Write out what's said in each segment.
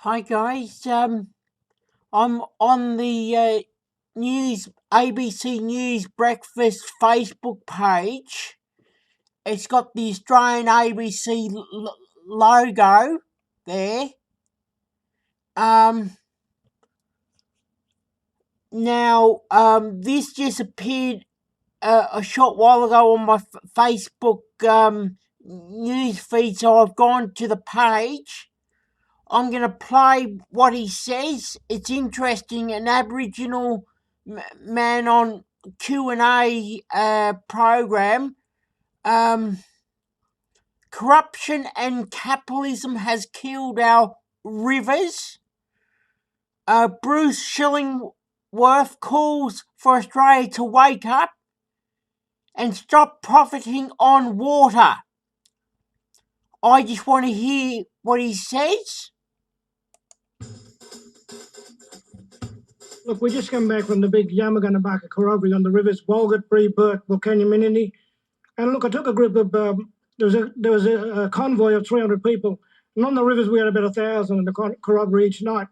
Hi guys, I'm on the news ABC News Breakfast Facebook page. It's got the Australian ABC logo there. This just appeared a short while ago on my Facebook news feed, so I've gone to the page. I'm going to play what he says. It's interesting. An Aboriginal man on Q&A program. Corruption and capitalism has killed our rivers. Bruce Shillingworth calls for Australia to wake up and stop profiting on water. I just want to hear what he says. Look, we just come back from the big Yamagana-Baka corroboree on the rivers Walgett, Bree, Burke, Wilcannia, and look, I took a group of there was a convoy of 300 people, and on the rivers we had about 1,000 in the corroboree each night.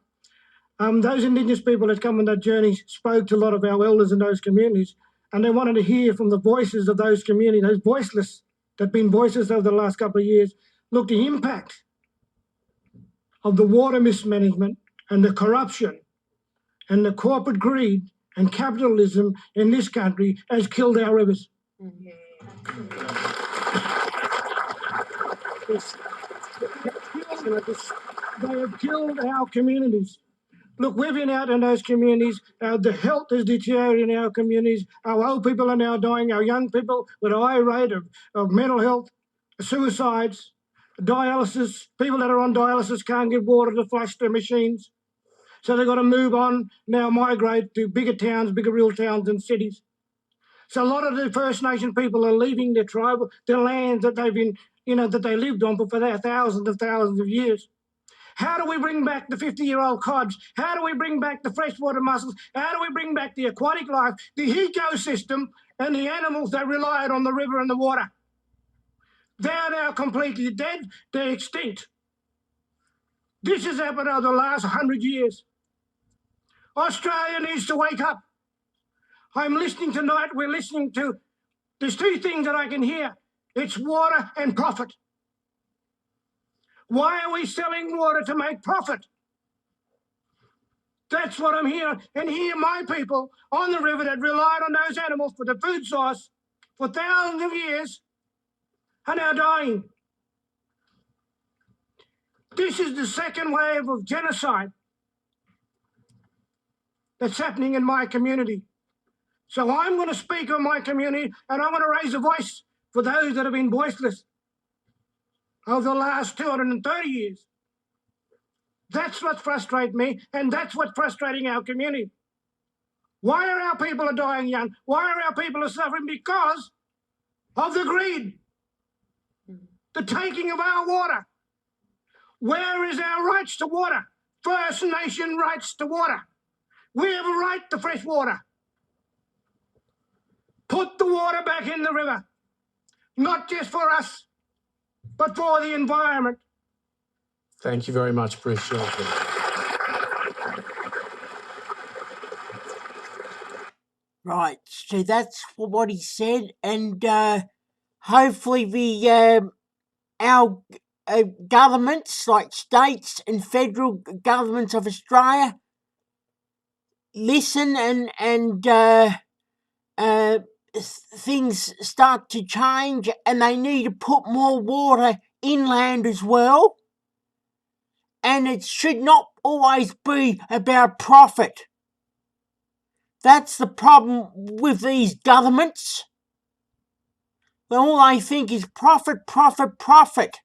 Those Indigenous people that come on that journey spoke to a lot of our elders in those communities, and they wanted to hear from the voices of those communities, those voiceless that have been voiceless over the last couple of years. Look, the impact of the water mismanagement and the corruption and the corporate greed and capitalism in this country has killed our rivers. They have killed our communities. Look, we've been out in those communities. The health is deteriorating in our communities. Our old people are now dying. Our young people with a high rate of mental health, suicides, dialysis. People that are on dialysis can't get water to flush their machines. So they've got to move on, now migrate to bigger towns, bigger real towns and cities. So a lot of the First Nation people are leaving their tribal, their lands that they've been, that they lived on for thousands of years. How do we bring back the 50-year-old cod's? How do we bring back the freshwater mussels? How do we bring back the aquatic life, the ecosystem, and the animals that relied on the river and the water? They're now completely dead. They're extinct. This has happened over the last 100 years. Australia needs to wake up. I'm listening tonight, there's two things that I can hear. It's water and profit. Why are we selling water to make profit? That's what I'm hearing. And here my people on the river that relied on those animals for the food source for thousands of years are now dying. This is the second wave of genocide that's happening in my community. So I'm going to speak on my community, and I'm going to raise a voice for those that have been voiceless over the last 230 years. That's what frustrates me, and that's what's frustrating our community. Why are our people dying young? Why are our people suffering? Because of the greed, the taking of our water. Where is our rights to water? First Nation rights to water. We have a right to fresh water. Put the water back in the river, not just for us, but for the environment. Thank you very much, Bruce Shillingworth. Right, so that's what he said, and hopefully our governments, like states and federal governments of Australia, listen and things start to change, and they need to put more water inland as well. And it should not always be about profit. That's the problem with these governments. All they think is profit, profit, profit.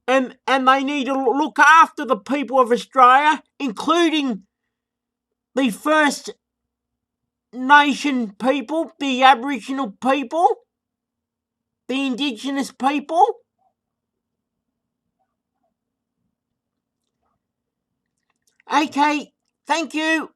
And they need to look after the people of Australia, including the First Nation people, the Aboriginal people, the Indigenous people. Okay, thank you.